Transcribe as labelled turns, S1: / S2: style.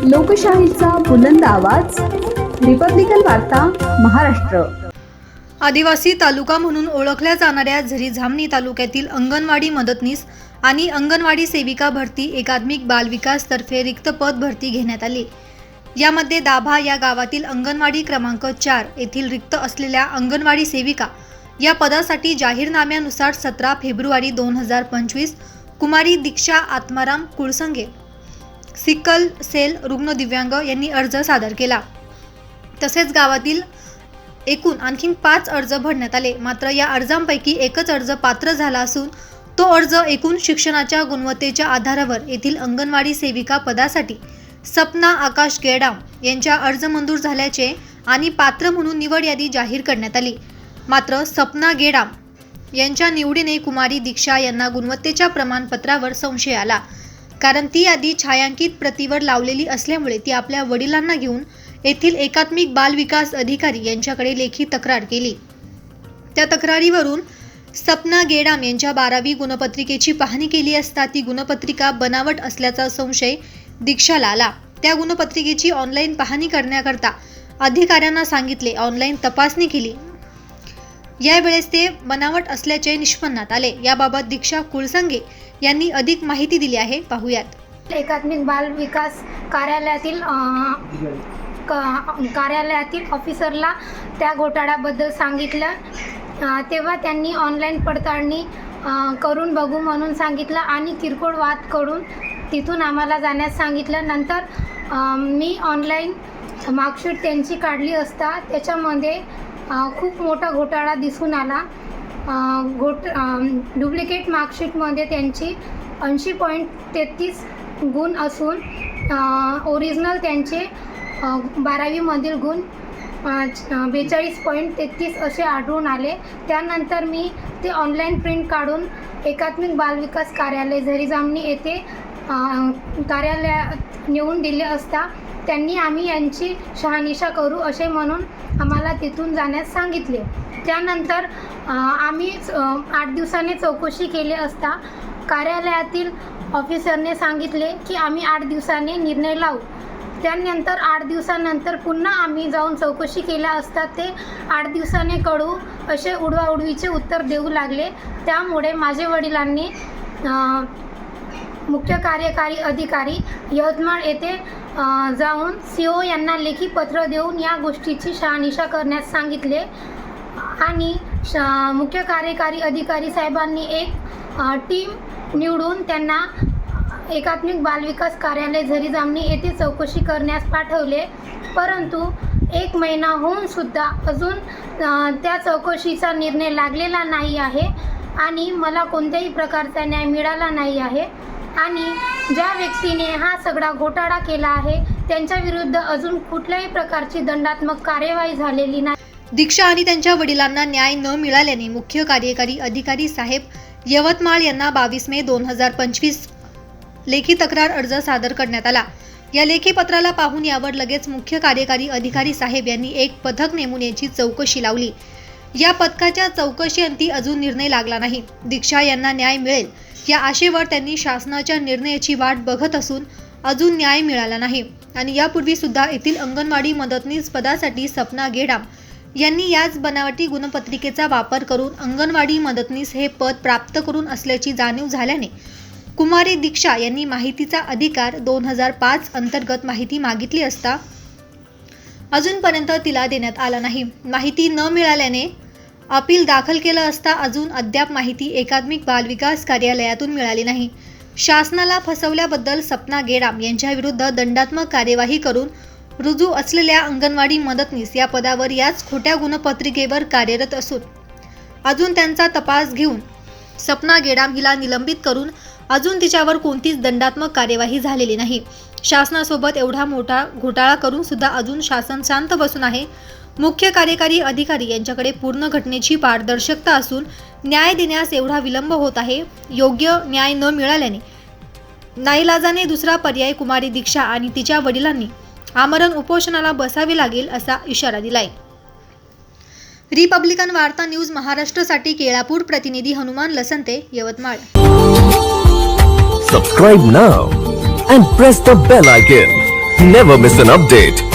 S1: लोकशाहीचा बुलंद आवाज, रिपब्लिकन वार्ता महाराष्ट्र।
S2: आदिवासी तालुका म्हणून ओळखल्या जाणाऱ्या झरी-जामणी तालुक्यातील अंगणवाडी मदतनीस आणि अंगणवाडी सेविका भरती एकात्मिक बाल विकास तर्फे रिक्त पद भरती घेण्यात आली। यामध्ये दाभा या गावातील अंगणवाडी क्रमांक 4 येथील रिक्त असलेल्या अंगणवाडी सेविका या पदासाठी जाहीरनाम्यानुसार 17 फेब्रुवारी 2025 कुमारी दीक्षा आत्माराम कुळसंगे सिकल सेल रुग्ण दिव्यांग यांनी अर्ज सादर केला। तसेच गावातील एकूण आणखी 5 अर्ज भरण्यात आले। मात्र या अर्जांपैकी एकच अर्ज पात्र झाला असून तो अर्ज एकूण शिक्षणाच्या गुणवत्तेच्या आधारावर येथील अंगणवाडी सेविका पदासाठी सपना आकाश गेडाम यांच्या अर्ज मंजूर झाल्याचे आणि पात्र म्हणून निवड यादी जाहीर करण्यात आली। मात्र सपना गेडाम यांच्या निवडीने कुमारी दीक्षा यांना गुणवत्तेच्या प्रमाणपत्रावर संशय आला, कारण ती यादी छायांकित प्रतीवर लावलेली असल्यामुळे ती आपल्या वडिलांना घेऊन येथील एकात्मिक बाल विकास अधिकारी यांच्याकडे लेखी तक्रार केली। त्या तक्रारीवरून सपना गेडाम यांच्या 12वी गुणपत्रिकेची पाहणी केली असता ती गुणपत्रिका बनावट असल्याचा संशय दीक्षाला आला। त्या गुणपत्रिकेची ऑनलाईन पाहणी करण्याकरता अधिकाऱ्यांना सांगितले, ऑनलाईन तपासणी केली। यावेळेस ते बनावट असल्याचे निष्पन्नात आले। याबाबत दीक्षा कुळसंगे यांनी अधिक माहिती दिली आहे, पाहूयात।
S3: एकात्मिक बाल विकास कार्यालयातील ऑफिसरला त्या घोटाळ्याबद्दल सांगितलं, तेव्हा त्यांनी ऑनलाईन पडताळणी करून बघू म्हणून सांगितलं आणि किरकोळ वाद करून तिथून आम्हाला जाण्यास सांगितलं। नंतर मी ऑनलाईन मार्कशीट त्यांची काढली असता त्याच्यामध्ये खूप मोठा घोटाळा दिसून आला। डुप्लिकेट मार्कशीटमध्ये त्यांची 80.33 गुण असून ओरिजिनल त्यांचे 12वी मधील गुण 42.33 असे आढळून आले। त्यानंतर मी ते ऑनलाईन प्रिंट काढून एकात्मिक बाल विकास कार्यालय झरी-जामणी येथे कार्यालयात नेऊन दिले असता त्यांनी आम्ही यांची शहानिशा करू असे म्हणून आम्हाला तिथून जाण्यास सांगितले। त्यानंतर आम्ही 8 दिवसांनी चौकशी केली असता कार्यालयातील ऑफिसरने सांगितले की आम्ही 8 दिवसांनी निर्णय लावू। त्यानंतर 8 दिवसानंतर पुन्हा आम्ही जाऊन चौकशी केल्या असता ते 8 दिवसांनी कळू असे उडवाउडवीचे उत्तर देऊ लागले। त्यामुळे माझे वडिलांनी मुख्य कार्यकारी अधिकारी यवतमाळ येथे जाऊन CO यांना लेखी पत्र देऊन या गोष्टीची शहानिशा करण्यास सांगितले आणि मुख्य कार्यकारी अधिकारी साहेबांनी एक टीम निवडून त्यांना एकात्मिक बालविकास कार्यालय झरी-जामणी येथे चौकशी करण्यास पाठवले। परंतु 1 महिना होऊन सुद्धा अजून त्या चौकशीचा निर्णय लागलेला नाही आहे आणि मला कोणत्याही प्रकारचा न्याय मिळाला नाही आहे आणि ज्या व्यक्तीने हा सगळा घोटाळा केला आहे त्यांच्या विरुद्ध अजून कुठल्याही प्रकारची दंडात्मक कार्यवाही झालेली नाही।
S2: दीक्षा आणि त्यांच्या वडिलांना न्याय न मिळाल्याने मुख्य कार्यकारी अधिकारी साहेब यवतमाळ यांना 22 मे 2025 लेखी तक्रार अर्ज सादर करण्यात आला। या लेखी पत्राला पाहून यावर लगेच मुख्य कार्यकारी अधिकारी साहेब यांनी एक पथक नेमून याची चौकशी लावली। या पथकाच्या चौकशीअंती अजून निर्णय लागला नाही। दीक्षा यांना न्याय मिळेल या आशेवर त्यांनी शासनाच्या निर्णयाची वाट बघत असून अजून न्याय मिळाला नाही आणि यापूर्वी सुद्धा येथील अंगणवाडी मदतनीस पदासाठी सपना गेडाम यांनी याच बनावटी गुणपत्रिकेचा वापर करून अंगणवाडी मदतनीस हे पद प्राप्त करून असल्याची जाणीव झाल्याने कुमारी दीक्षा यांनी माहितीचा अधिकार 2005 अंतर्गत माहिती मागितली असता अजूनपर्यंत तिला देण्यात आला नाही। माहिती न मिळाल्याने अपील दाखल केलं असता अजून अद्याप माहिती एकात्मिक बाल विकास कार्यालयातून मिळाली नाही। शासनाला फसवल्याबद्दल सपना गेडाम यांच्या विरुद्ध दंडात्मक कार्यवाही करून रुजू असलेल्या अंगणवाडी मदतनीस या पदावर याच खोट्या गुणपत्रिकेवर कार्यरत असून अजून त्यांचा तपास घेऊन सपना गेडाम हिला निलंबित करून अजून तिच्यावर कोणतीच दंडात्मक कार्यवाही झालेली नाही। शासनासोबत एवढा मोठा घोटाळा करून सुद्धा अजून शासन शांत बसून आहे। मुख्य कार्यकारी अधिकारी यांच्याकडे पूर्ण घटनेची पारदर्शकता असून न्याय देण्यास एवढा विलंब होत आहे। योग्य न्याय न मिळाल्याने नाईलाजाने दुसरा पर्याय कुमारी दीक्षा आणि तिच्या वडिलांनी आमरण उपोषणाला बसावे लागेल असा इशारा दिलाय। रिपब्लिकन वार्ता न्यूज महाराष्ट्रासाठी केळापूर प्रतिनिधी Hanuman लसंते, Yavatmal.
S4: Subscribe now and press the bell icon. Never miss an update.